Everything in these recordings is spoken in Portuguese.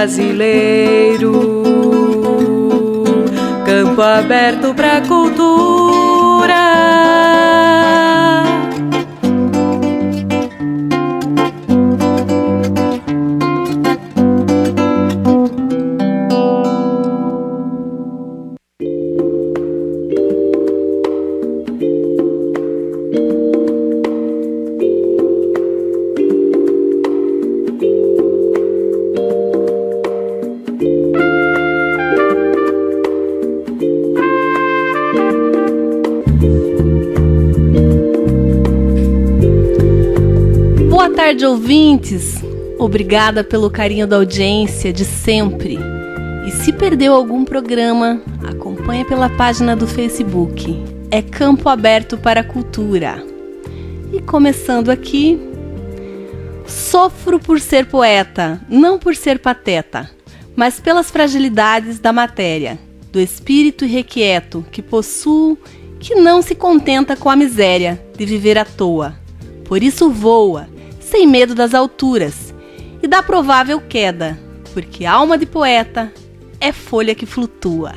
brasileiro. Campo aberto pra cultura. Boa tarde, ouvintes! Obrigada pelo carinho da audiência de sempre. E se perdeu algum programa, acompanhe pela página do Facebook. É Campo Aberto para a Cultura. E começando aqui, sofro por ser poeta, não por ser pateta, mas pelas fragilidades da matéria, do espírito irrequieto que possuo, que não se contenta com a miséria de viver à toa. Por isso voa, sem medo das alturas e da provável queda, porque alma de poeta é folha que flutua.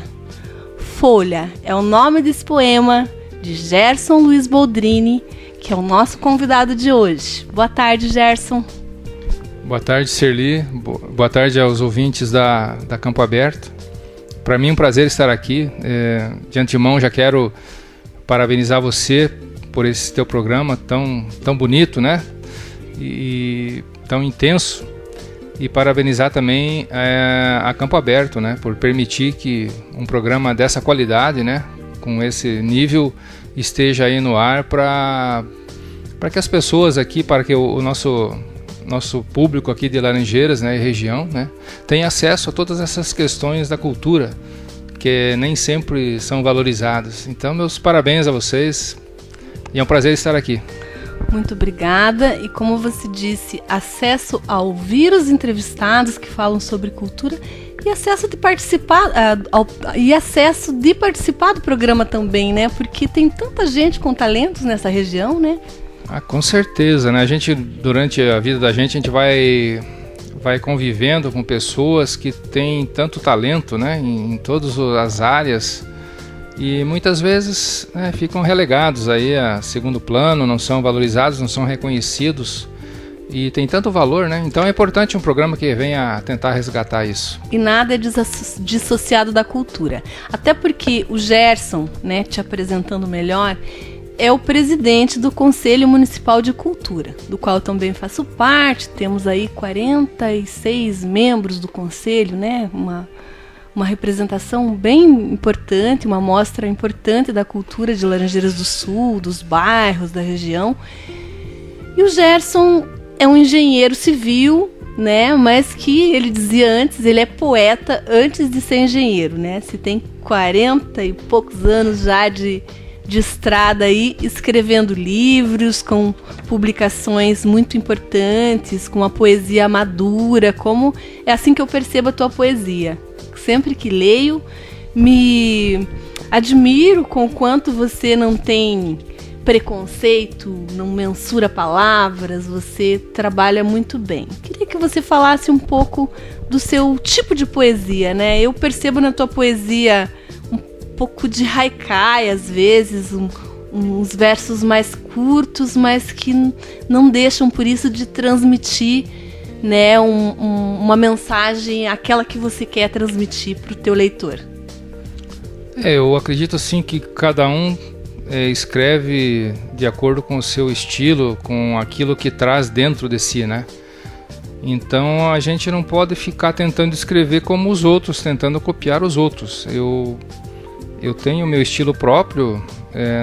Folha é o nome desse poema de Gerson Luiz Boldrini, que é o nosso convidado de hoje. Boa tarde, Gerson. Boa tarde, Serli. Boa tarde aos ouvintes da Campo Aberto. Para mim é um prazer estar aqui. De antemão já quero parabenizar você por esse teu programa tão bonito, né? E tão intenso, e parabenizar também a Campo Aberto, né, por permitir que um programa dessa qualidade, né, com esse nível, esteja aí no ar para que as pessoas aqui, para que o nosso público aqui de Laranjeiras, né, e região, né, tenha acesso a todas essas questões da cultura que nem sempre são valorizadas. Então, meus parabéns a vocês e é um prazer estar aqui. Muito obrigada. E como você disse, acesso a ouvir os entrevistados que falam sobre cultura e acesso de participar do programa também, né? Porque tem tanta gente com talentos nessa região, né? Com certeza, né? A gente, durante a vida da gente, a gente vai convivendo com pessoas que têm tanto talento, né? Em todas as áreas. E muitas vezes, né, ficam relegados aí a segundo plano, não são valorizados, não são reconhecidos e tem tanto valor, né? Então é importante um programa que venha tentar resgatar isso. E nada é dissociado da cultura. Até porque o Gerson, né, te apresentando melhor, é o presidente do Conselho Municipal de Cultura, do qual eu também faço parte. Temos aí 46 membros do Conselho, né? Uma representação bem importante, uma mostra importante da cultura de Laranjeiras do Sul, dos bairros da região. E o Gerson é um engenheiro civil, né? Mas que ele dizia antes, ele é poeta antes de ser engenheiro, né? Se tem 40 e poucos anos já de estrada aí, escrevendo livros, com publicações muito importantes, com uma poesia madura, como é assim que eu percebo a tua poesia. Sempre que leio, me admiro com o quanto você não tem preconceito, não mensura palavras, você trabalha muito bem. Queria que você falasse um pouco do seu tipo de poesia, né? Eu percebo na tua poesia um pouco de haikai, às vezes, uns versos mais curtos, mas que não deixam por isso de transmitir, né, uma mensagem, aquela que você quer transmitir para o teu leitor. Eu acredito assim que cada um escreve de acordo com o seu estilo, com aquilo que traz dentro de si, né? Então a gente não pode ficar tentando escrever como os outros, tentando copiar os outros. Eu tenho o meu estilo próprio,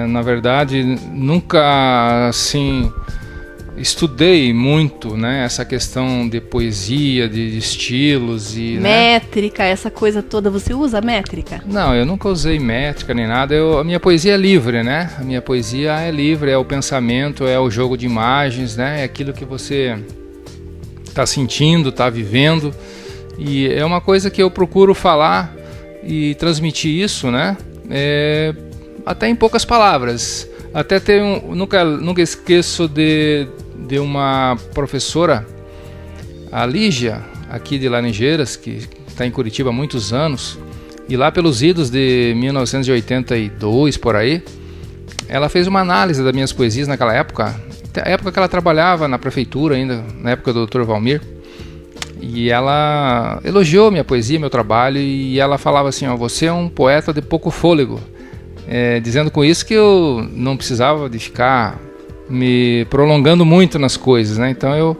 na verdade nunca assim estudei muito, né, essa questão de poesia, de estilos e métrica, né? Essa coisa toda, você usa métrica? Não, eu nunca usei métrica nem nada. A minha poesia é livre, né? A minha poesia é livre, é o pensamento, é o jogo de imagens, né? É aquilo que você está sentindo, está vivendo, e é uma coisa que eu procuro falar e transmitir isso, né? Até em poucas palavras. Até nunca esqueço de uma professora, a Lígia, aqui de Laranjeiras, que está em Curitiba há muitos anos, e lá pelos idos de 1982, por aí, ela fez uma análise das minhas poesias naquela época, a época que ela trabalhava na prefeitura ainda, na época do Dr. Valmir, e ela elogiou minha poesia, meu trabalho, e ela falava assim, ó, você é um poeta de pouco fôlego, dizendo com isso que eu não precisava de ficar me prolongando muito nas coisas, né? Então eu,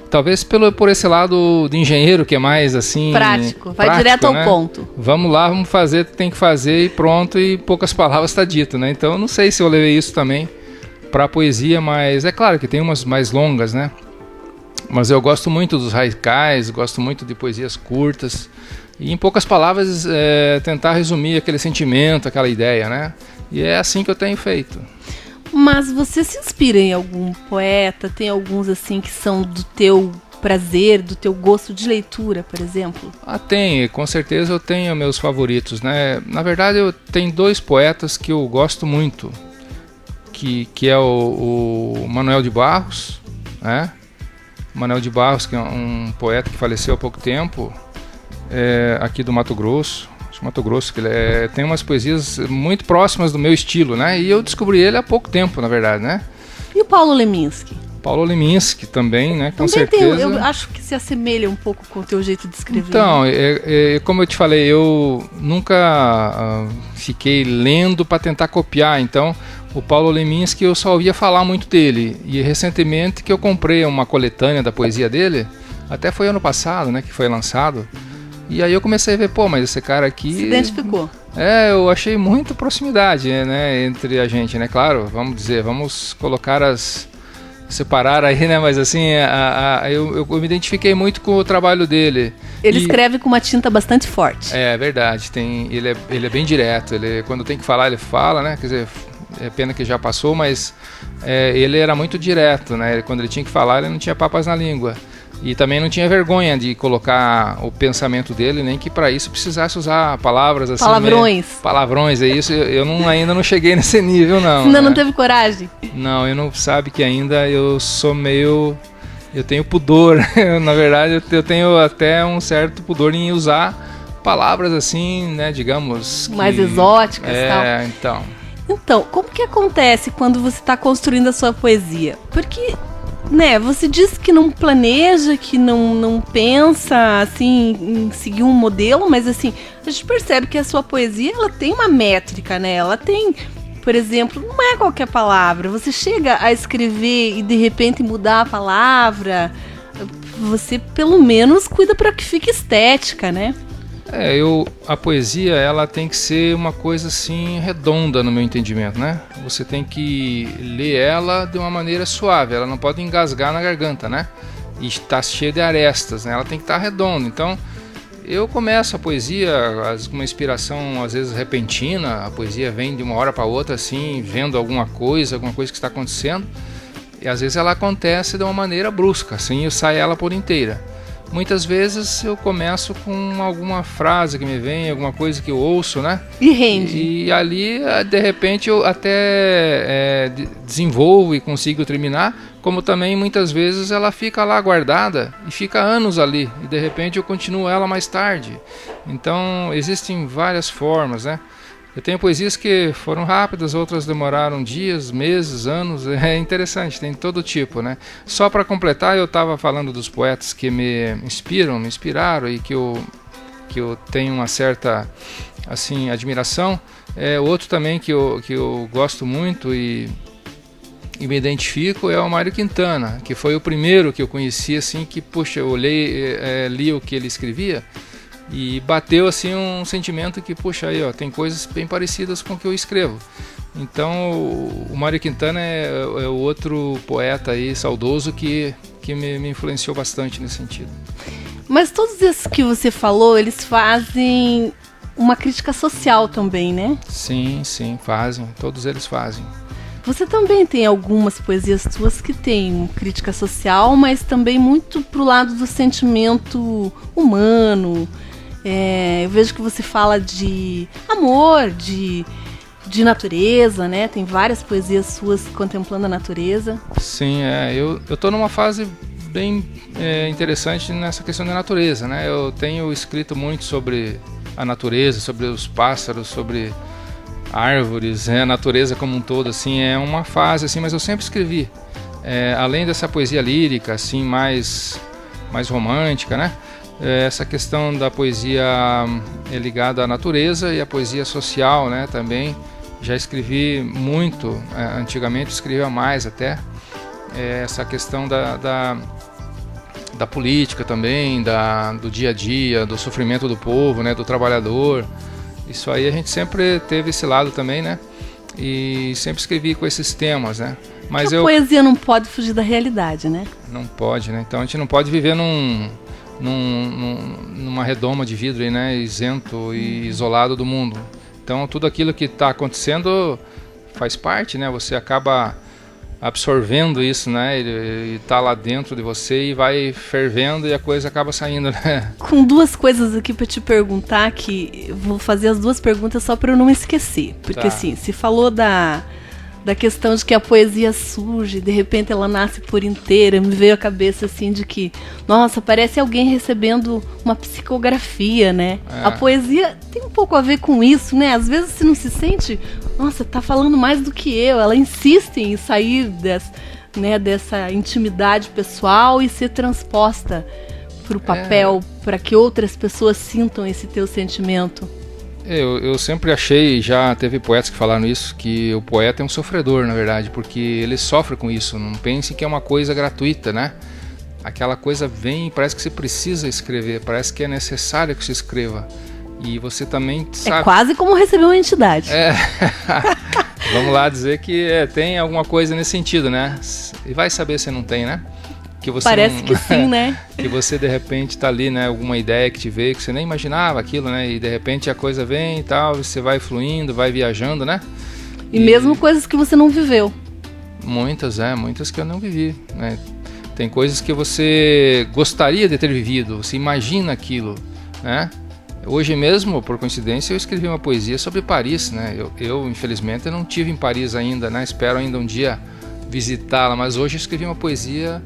talvez por esse lado de engenheiro, que é mais assim... Prático, vai direto ao ponto. Vamos lá, vamos fazer o que tem que fazer e pronto, e poucas palavras está dito, né? Então eu não sei se eu levei isso também para a poesia, mas é claro que tem umas mais longas, né? Mas eu gosto muito dos haikais, gosto muito de poesias curtas, e em poucas palavras tentar resumir aquele sentimento, aquela ideia, né? E é assim que eu tenho feito. Mas você se inspira em algum poeta? Tem alguns assim que são do teu prazer, do teu gosto de leitura, por exemplo? Tem, com certeza eu tenho meus favoritos, né? Na verdade eu tenho 2 poetas que eu gosto muito, que é o Manuel de Barros, né? Manuel de Barros, que é um poeta que faleceu há pouco tempo, aqui do Mato Grosso, que ele tem umas poesias muito próximas do meu estilo, né? E eu descobri ele há pouco tempo, na verdade, né? E o Paulo Leminski? Paulo Leminski também, né? Com também certeza. Eu acho que se assemelha um pouco com o teu jeito de escrever. Então, como eu te falei, eu nunca fiquei lendo para tentar copiar. Então, o Paulo Leminski eu só ouvia falar muito dele. E recentemente que eu comprei uma coletânea da poesia dele, até foi ano passado, né? Que foi lançado. E aí eu comecei a ver, mas esse cara aqui... Se identificou. Eu achei muita proximidade, né, entre a gente, né? Claro, vamos colocar separar aí, né? Mas assim, eu me identifiquei muito com o trabalho dele. Ele escreve com uma tinta bastante forte. É verdade, ele é bem direto. Quando tem que falar, ele fala, né? Quer dizer, é pena que já passou, mas ele era muito direto, né? Quando ele tinha que falar, ele não tinha papas na língua. E também não tinha vergonha de colocar o pensamento dele, nem que para isso precisasse usar palavras assim... Palavrões, é isso. Eu ainda não cheguei nesse nível, não. Ainda não teve coragem? Não, eu não sabe que ainda eu sou meio... Eu tenho pudor, na verdade eu tenho até um certo pudor em usar palavras assim, né, digamos... mais exóticas e tal. Então, como que acontece quando você está construindo a sua poesia? Porque... né, você diz que não planeja, que não pensa assim em seguir um modelo, mas assim, a gente percebe que a sua poesia ela tem uma métrica, né? Ela tem, por exemplo, não é qualquer palavra. Você chega a escrever e de repente mudar a palavra, você pelo menos cuida para que fique estética, né? A poesia ela tem que ser uma coisa assim redonda no meu entendimento, né? Você tem que ler ela de uma maneira suave, ela não pode engasgar na garganta, né? E está cheia de arestas, né? Ela tem que estar redonda. Então, eu começo a poesia com uma inspiração às vezes repentina, a poesia vem de uma hora para outra assim, vendo alguma coisa que está acontecendo, e às vezes ela acontece de uma maneira brusca, assim, e sai ela por inteira. Muitas vezes eu começo com alguma frase que me vem, alguma coisa que eu ouço, né? E rende. E ali, de repente, eu até desenvolvo e consigo terminar, como também muitas vezes ela fica lá guardada e fica anos ali. E de repente eu continuo ela mais tarde. Então, existem várias formas, né? Eu tenho poesias que foram rápidas, outras demoraram dias, meses, anos. É interessante, tem todo tipo, né? Só para completar, eu estava falando dos poetas que me inspiraram e que eu tenho uma certa assim, admiração. Outro também que eu gosto muito e me identifico é o Mário Quintana, que foi o primeiro que eu conheci, assim, que, puxa, eu li o que ele escrevia. E bateu assim um sentimento que, puxa, aí ó, tem coisas bem parecidas com o que eu escrevo. Então o Mário Quintana é o outro poeta aí saudoso que me influenciou bastante nesse sentido. Mas todos esses que você falou, eles fazem uma crítica social também, né? Sim, fazem, todos eles fazem. Você também tem algumas poesias suas que têm crítica social, mas também muito pro lado do sentimento humano. Eu vejo que você fala de amor, de natureza, né? Tem várias poesias suas contemplando a natureza. Sim, eu tô numa fase bem interessante nessa questão da natureza, né? Eu tenho escrito muito sobre a natureza, sobre os pássaros, sobre árvores, a natureza como um todo, assim, é uma fase, assim, mas eu sempre escrevi. Além dessa poesia lírica, assim, mais romântica, né? Essa questão da poesia ligada à natureza e a poesia social, né? Também já escrevi muito, antigamente escrevia mais até. Essa questão da política também, do dia a dia, do sofrimento do povo, né? Do trabalhador. Isso aí a gente sempre teve esse lado também, né? E sempre escrevi com esses temas, né? Mas a poesia não pode fugir da realidade, né? Não pode, né? Então a gente não pode viver numa redoma de vidro aí, né? Isento e isolado do mundo. Então tudo aquilo que está acontecendo faz parte, né? Você acaba absorvendo isso, né? E está lá dentro de você e vai fervendo e a coisa acaba saindo, né? Com duas coisas aqui para te perguntar, que eu vou fazer as duas perguntas só para eu não esquecer. Porque assim, se falou da questão de que a poesia surge, de repente ela nasce por inteira, me veio a cabeça assim de que, nossa, parece alguém recebendo uma psicografia, né? A poesia tem um pouco a ver com isso, né? Às vezes você não se sente, nossa, tá falando mais do que eu. Ela insiste em sair dessa intimidade pessoal e ser transposta para o papel, para que outras pessoas sintam esse teu sentimento. Eu sempre achei, já teve poetas que falaram isso, que o poeta é um sofredor, na verdade, porque ele sofre com isso. Não pense que é uma coisa gratuita, né? Aquela coisa vem e parece que você precisa escrever, parece que é necessário que você escreva. E você também sabe... É quase como receber uma entidade. Vamos lá dizer que tem alguma coisa nesse sentido, né? E vai saber se não tem, né? Que você parece que sim, né? Que você de repente tá ali, né? Alguma ideia que te veio, que você nem imaginava aquilo, né? E de repente a coisa vem e tal, você vai fluindo, vai viajando, né? E mesmo coisas que você não viveu. Muitas que eu não vivi, né? Tem coisas que você gostaria de ter vivido, você imagina aquilo, né? Hoje mesmo, por coincidência, eu escrevi uma poesia sobre Paris, né? Eu infelizmente não tive em Paris ainda, né? Espero ainda um dia visitá-la, mas hoje eu escrevi uma poesia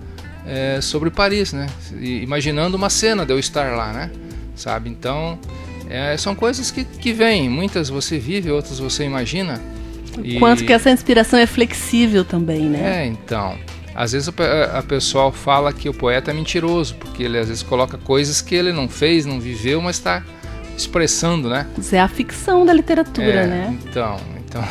sobre Paris, né? Imaginando uma cena de eu estar lá, né? Sabe? Então, são coisas que vêm. Muitas você vive, outras você imagina. Quanto que essa inspiração é flexível também, né? Então. Às vezes a pessoa fala que o poeta é mentiroso, porque ele às vezes coloca coisas que ele não fez, não viveu, mas está expressando, né? Isso é a ficção da literatura, né? Então,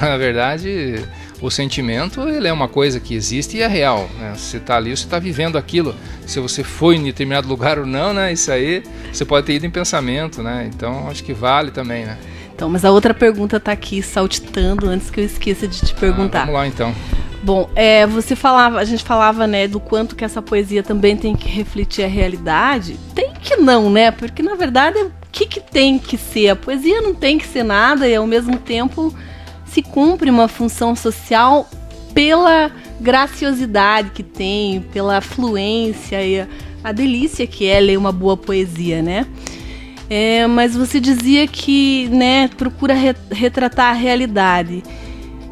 na verdade... O sentimento, ele é uma coisa que existe e é real, né? Você está ali, você está vivendo aquilo. Se você foi em determinado lugar ou não, né? Isso aí, você pode ter ido em pensamento, né? Então, acho que vale também, né? Então, mas a outra pergunta está aqui saltitando antes que eu esqueça de te perguntar. Vamos lá, então. Bom, a gente falava, né, do quanto que essa poesia também tem que refletir a realidade. Tem que não, né? Porque, na verdade, o que tem que ser? A poesia não tem que ser nada e, ao mesmo tempo... se cumpre uma função social pela graciosidade que tem, pela fluência e a delícia que é ler uma boa poesia, né? Mas você dizia que, né, procura retratar a realidade.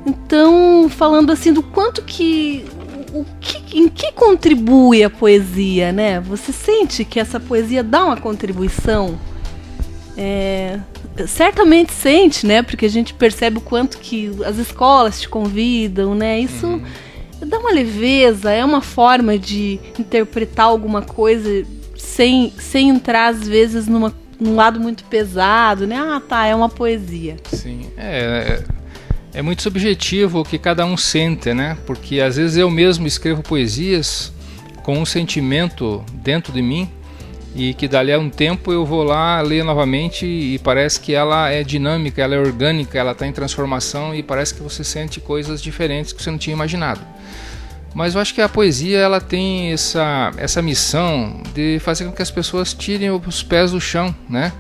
Então, falando assim do quanto em que contribui a poesia, né? Você sente que essa poesia dá uma contribuição? Certamente sente, né? Porque a gente percebe o quanto que as escolas te convidam, né? Isso dá uma leveza, é uma forma de interpretar alguma coisa sem entrar, às vezes, num lado muito pesado, né? É uma poesia. Sim, é muito subjetivo o que cada um sente, né? Porque às vezes eu mesmo escrevo poesias com um sentimento dentro de mim, e que dali a um tempo eu vou lá ler novamente e parece que ela é dinâmica, ela é orgânica, ela está em transformação e parece que você sente coisas diferentes que você não tinha imaginado. Mas eu acho que a poesia ela tem essa missão de fazer com que as pessoas tirem os pés do chão, né?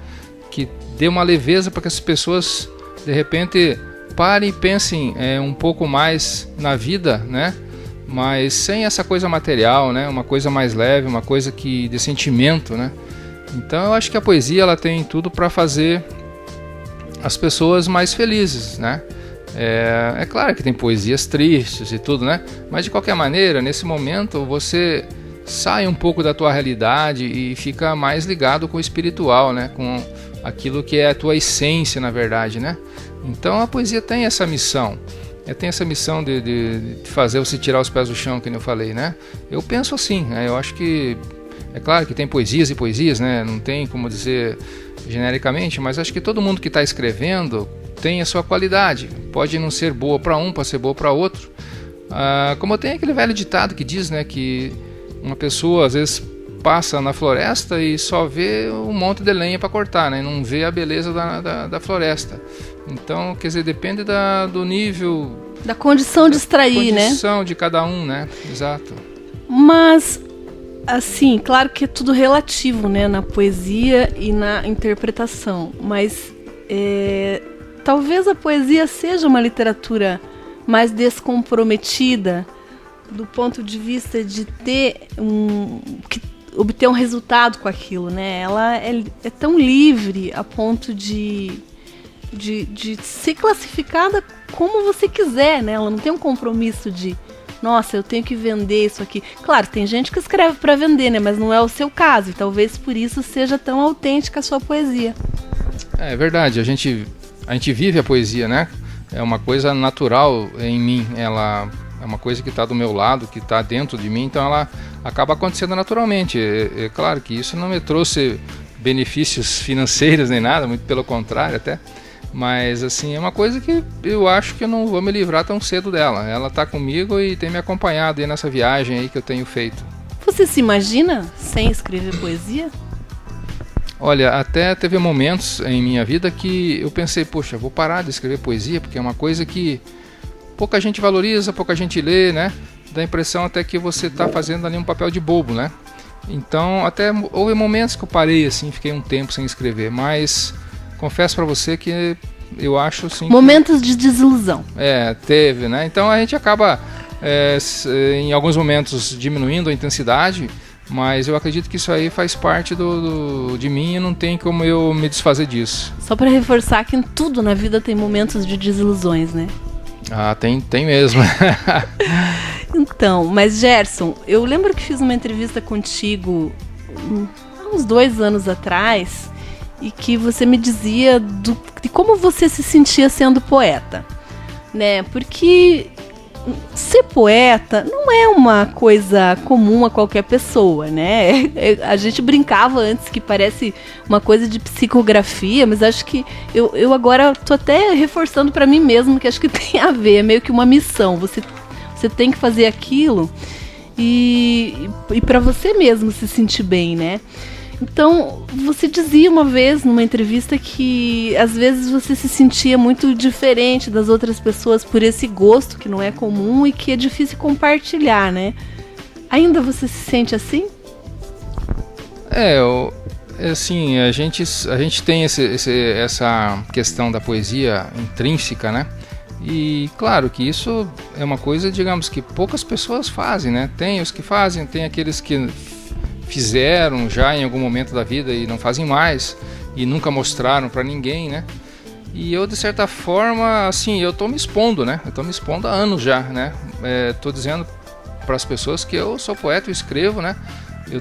Que dê uma leveza para que as pessoas de repente parem e pensem um pouco mais na vida, né? Mas sem essa coisa material, né? Uma coisa mais leve, uma coisa de sentimento, né? Então eu acho que a poesia ela tem tudo para fazer as pessoas mais felizes, né? É claro que tem poesias tristes e tudo, né? Mas de qualquer maneira, nesse momento, você sai um pouco da tua realidade e fica mais ligado com o espiritual, né? Com aquilo que é a tua essência, na verdade, né? Então a poesia tem essa missão. Tem essa missão de fazer você tirar os pés do chão, que eu falei, né? Eu penso assim, né? Eu acho que é claro que tem poesias e poesias, né? Não tem como dizer genericamente, mas acho que todo mundo que está escrevendo tem a sua qualidade. Pode não ser boa para um, pode ser boa para outro. Como tem aquele velho ditado que diz, né, que uma pessoa às vezes passa na floresta e só vê um monte de lenha para cortar, né? Não vê a beleza da floresta. Então, quer dizer, depende do nível... Da condição de extrair, né? Da condição de cada um, né? Exato. Mas, assim, claro que é tudo relativo, né? Na poesia e na interpretação. Mas, talvez a poesia seja uma literatura mais descomprometida do ponto de vista de obter um resultado com aquilo, né? Ela é tão livre a ponto de ser classificada como você quiser, né? Ela não tem um compromisso de, nossa, eu tenho que vender isso aqui. Claro, tem gente que escreve para vender, né? Mas não é o seu caso, e talvez por isso seja tão autêntica a sua poesia. É verdade, a gente vive a poesia, né? É uma coisa natural em mim, ela é uma coisa que está do meu lado, que está dentro de mim, então ela acaba acontecendo naturalmente. É claro que isso não me trouxe benefícios financeiros nem nada, muito pelo contrário até. Mas assim, é uma coisa que eu acho que eu não vou me livrar tão cedo dela. Ela está comigo e tem me acompanhado aí nessa viagem aí que eu tenho feito. Você se imagina sem escrever poesia? Olha, até teve momentos em minha vida que eu pensei, poxa, vou parar de escrever poesia, porque é uma coisa que pouca gente valoriza, pouca gente lê, né? Dá a impressão até que você está fazendo ali um papel de bobo, né? Então, até houve momentos que eu parei assim, fiquei um tempo sem escrever, mas confesso para você que eu acho assim... Momentos de desilusão. Teve, né? Então a gente acaba, em alguns momentos, diminuindo a intensidade, mas eu acredito que isso aí faz parte de mim e não tem como eu me desfazer disso. Só para reforçar que em tudo na vida tem momentos de desilusões, né? Tem mesmo. Então, mas Gerson, eu lembro que fiz uma entrevista contigo há uns 2 anos atrás e que você me dizia de como você se sentia sendo poeta, né? Porque ser poeta não é uma coisa comum a qualquer pessoa, né? A gente brincava antes que parece uma coisa de psicografia, mas acho que eu agora tô até reforçando para mim mesmo que acho que tem a ver, é meio que uma missão. Você tem que fazer aquilo e para você mesmo se sentir bem, né? Então, você dizia uma vez numa entrevista que às vezes você se sentia muito diferente das outras pessoas por esse gosto que não é comum e que é difícil compartilhar, né? Ainda você se sente assim? Assim, a gente tem essa questão da poesia intrínseca, né? E claro que isso é uma coisa, digamos, que poucas pessoas fazem, né? Tem os que fazem, tem aqueles que fizeram já em algum momento da vida e não fazem mais e nunca mostraram para ninguém, né? E eu, de certa forma, assim, eu tô me expondo, né? Eu tô me expondo há anos já, né? Tô dizendo para as pessoas que eu sou poeta, eu escrevo, né?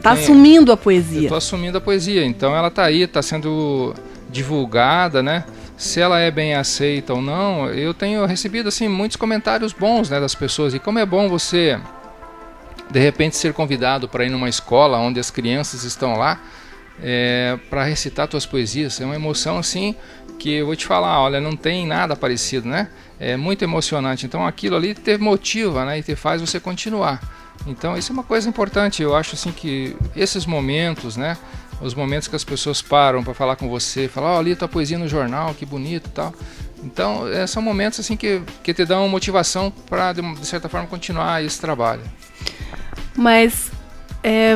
Assumindo a poesia. Eu tô assumindo a poesia, então ela tá aí, tá sendo divulgada, né? Se ela é bem aceita ou não, eu tenho recebido, assim, muitos comentários bons, né, das pessoas. E como é bom você de repente ser convidado para ir numa escola onde as crianças estão lá para recitar tuas poesias. É uma emoção assim que eu vou te falar, olha, não tem nada parecido, né? É muito emocionante. Então aquilo ali te motiva, né? E te faz você continuar. Então isso é uma coisa importante. Eu acho assim que esses momentos, né? Os momentos que as pessoas param para falar com você, falar, li tua poesia no jornal, que bonito e tal. Então são momentos assim que te dão motivação para de certa forma continuar esse trabalho. Mas,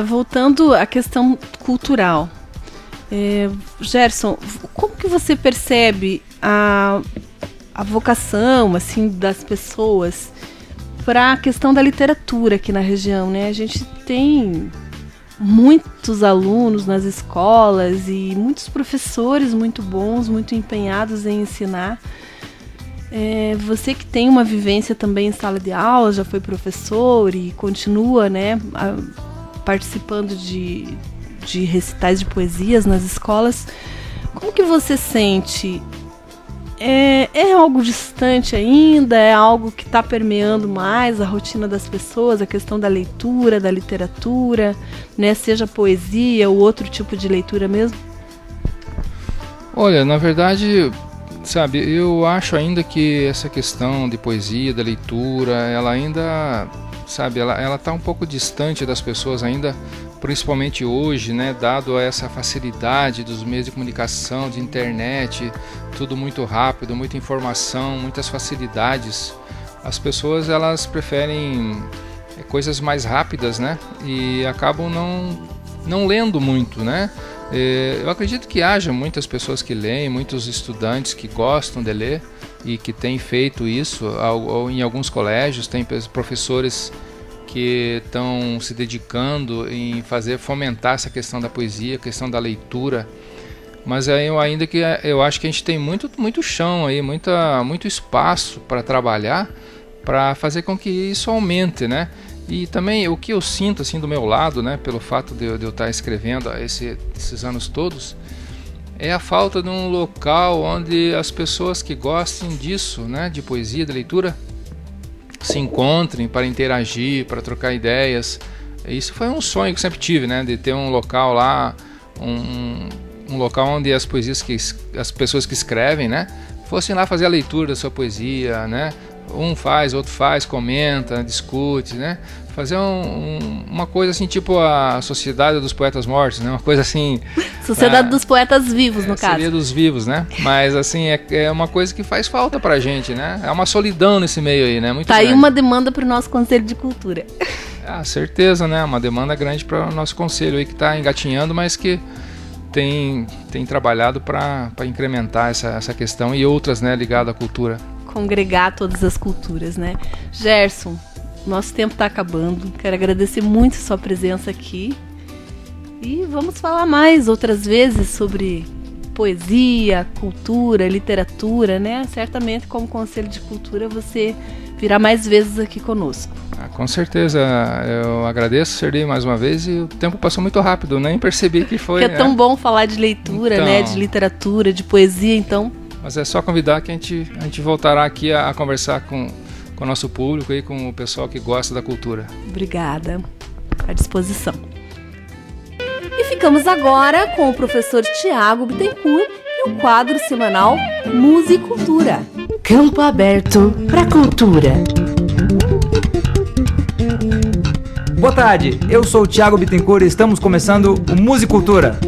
voltando à questão cultural, Gerson, como que você percebe a vocação assim, das pessoas para a questão da literatura aqui na região, né? A gente tem muitos alunos nas escolas e muitos professores muito bons, muito empenhados em ensinar. Você que tem uma vivência também em sala de aula, já foi professor e continua, né, participando de recitais de poesias nas escolas. Como que você sente? É algo distante ainda? É algo que está permeando mais a rotina das pessoas, a questão da leitura, da literatura, né? Seja poesia ou outro tipo de leitura mesmo? Olha, na verdade, sabe, eu acho ainda que essa questão de poesia, da leitura, ela ainda, sabe, ela está um pouco distante das pessoas ainda, principalmente hoje, né, dado a essa facilidade dos meios de comunicação, de internet, tudo muito rápido, muita informação, muitas facilidades. As pessoas, elas preferem coisas mais rápidas, né, e acabam não lendo muito, né. Eu acredito que haja muitas pessoas que leem, muitos estudantes que gostam de ler e que têm feito isso em alguns colégios, tem professores que estão se dedicando em fomentar essa questão da poesia, a questão da leitura, mas eu acho que a gente tem muito chão aí, muito espaço para trabalhar, para fazer com que isso aumente, né? E também o que eu sinto assim do meu lado, né, pelo fato de eu estar escrevendo esses anos todos, é a falta de um local onde as pessoas que gostem disso, né, de poesia, de leitura, se encontrem para interagir, para trocar ideias. Isso foi um sonho que eu sempre tive, né, de ter um local lá, um local onde as pessoas que escrevem, né, fossem lá fazer a leitura da sua poesia, né, um faz, outro faz, comenta, discute, né, fazer uma coisa assim, tipo a Sociedade dos Poetas Mortos, né, uma coisa assim... Sociedade dos Poetas Vivos, no caso. Seria dos vivos, né? Mas assim, é uma coisa que faz falta pra gente, né? É uma solidão nesse meio aí, né? Muito tá grande. Aí uma demanda pro nosso Conselho de Cultura. Certeza, né? Uma demanda grande para o nosso conselho aí que tá engatinhando, mas que tem trabalhado para incrementar essa questão e outras, né, ligadas à cultura. Congregar todas as culturas, né? Gerson, nosso tempo tá acabando. Quero agradecer muito a sua presença aqui. E vamos falar mais outras vezes sobre poesia, cultura, literatura, né? Certamente, como Conselho de Cultura, você virá mais vezes aqui conosco. Com certeza, eu agradeço, Serli, mais uma vez, e o tempo passou muito rápido, nem percebi que foi... Que é tão bom falar de leitura, então, né? De literatura, de poesia, então... Mas é só convidar que a gente voltará aqui a conversar com o nosso público e com o pessoal que gosta da cultura. Obrigada, à disposição. E ficamos agora com o professor Tiago Bittencourt e o quadro semanal Musicultura. Campo aberto para cultura. Boa tarde, eu sou o Tiago Bittencourt e estamos começando o Musicultura.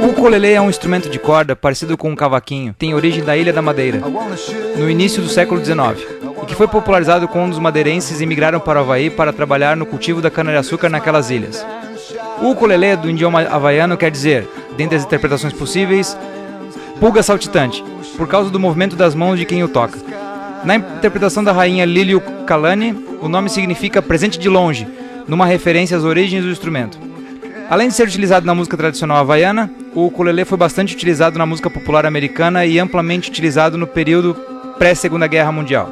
O ukulele é um instrumento de corda parecido com um cavaquinho, tem origem da Ilha da Madeira, no início do século XIX, e que foi popularizado quando os madeirenses emigraram para o Havaí para trabalhar no cultivo da cana-de-açúcar naquelas ilhas. O ukulele, do idioma havaiano, quer dizer, dentre as interpretações possíveis, pulga saltitante, por causa do movimento das mãos de quem o toca. Na interpretação da rainha Liliuokalani, o nome significa presente de longe, numa referência às origens do instrumento. Além de ser utilizado na música tradicional havaiana, o ukulele foi bastante utilizado na música popular americana e amplamente utilizado no período pré-Segunda Guerra Mundial.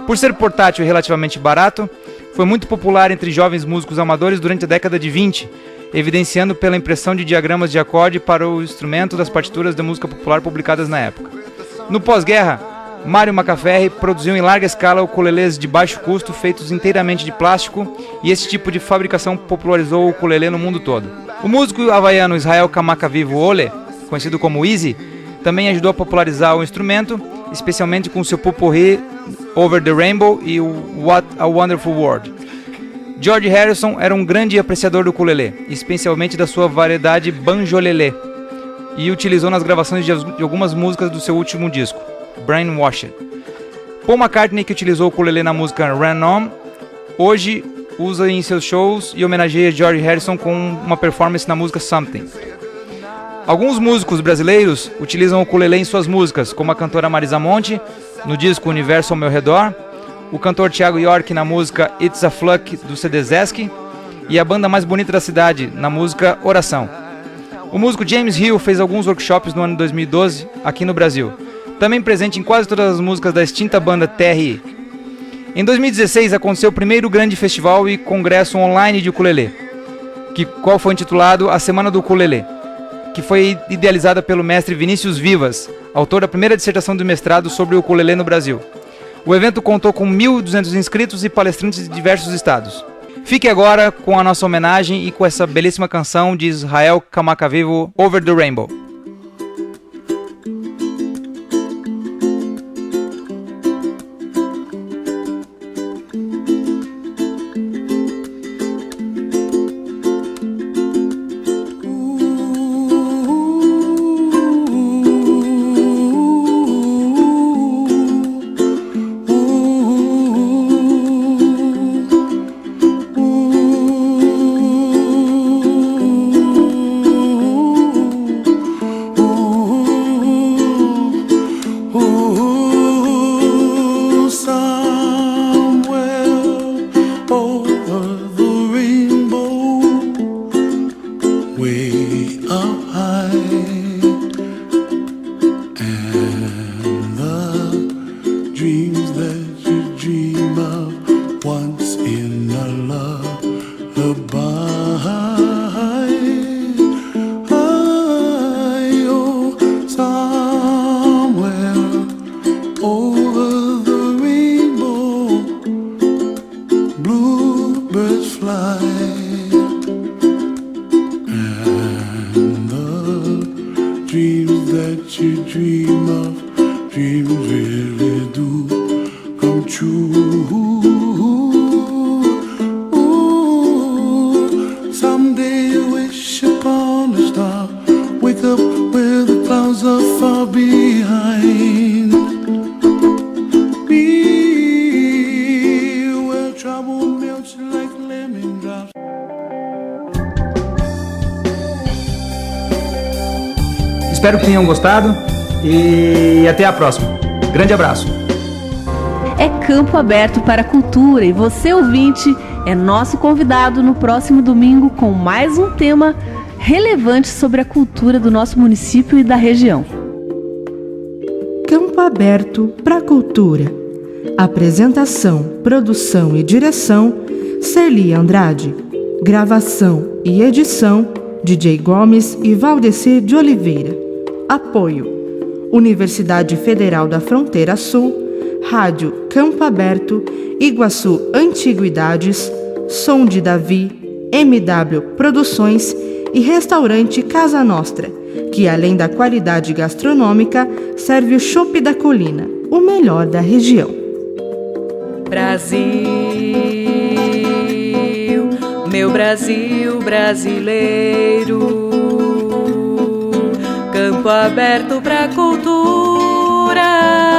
Por ser portátil e relativamente barato, foi muito popular entre jovens músicos amadores durante a década de 20, evidenciando pela impressão de diagramas de acorde para o instrumento das partituras de música popular publicadas na época. No pós-guerra, Mário Macaferri produziu em larga escala ukuleles de baixo custo feitos inteiramente de plástico, e esse tipo de fabricação popularizou o ukulele no mundo todo. O músico havaiano Israel Kamakawiwo Ole, conhecido como Easy, também ajudou a popularizar o instrumento, especialmente com seu potpourri Over the Rainbow e o What a Wonderful World. George Harrison era um grande apreciador do ukulele, especialmente da sua variedade banjolele, e utilizou nas gravações de algumas músicas do seu último disco, Brainwashed. Paul McCartney, que utilizou o ukulele na música Run On, hoje usa em seus shows e homenageia George Harrison com uma performance na música Something. Alguns músicos brasileiros utilizam o ukulele em suas músicas, como a cantora Marisa Monte, no disco Universo ao Meu Redor, o cantor Thiago York na música It's a Fluke do CD Zesky, e a banda mais bonita da cidade, na música Oração. O músico James Hill fez alguns workshops no ano de 2012 aqui no Brasil, também presente em quase todas as músicas da extinta banda TRI. Em 2016 aconteceu o primeiro grande festival e congresso online de ukulele, qual foi intitulado A Semana do Ukulele, que foi idealizada pelo mestre Vinícius Vivas, autor da primeira dissertação de mestrado sobre o ukulele no Brasil. O evento contou com 1.200 inscritos e palestrantes de diversos estados. Fique agora com a nossa homenagem e com essa belíssima canção de Israel Kamakawiwo, Over the Rainbow. Espero que tenham gostado e até a próxima. Grande abraço. É campo aberto para a cultura e você, ouvinte, é nosso convidado no próximo domingo com mais um tema relevante sobre a cultura do nosso município e da região. Campo aberto para a cultura. Apresentação, produção e direção, Serli Andrade. Gravação e edição, DJ Gomes e Valdecir de Oliveira. Apoio: Universidade Federal da Fronteira Sul, Rádio Campo Aberto, Iguaçu Antiguidades, Som de Davi, MW Produções e Restaurante Casa Nostra, que além da qualidade gastronômica, serve o chopp da colina, o melhor da região. Brasil, meu Brasil brasileiro, campo aberto pra cultura.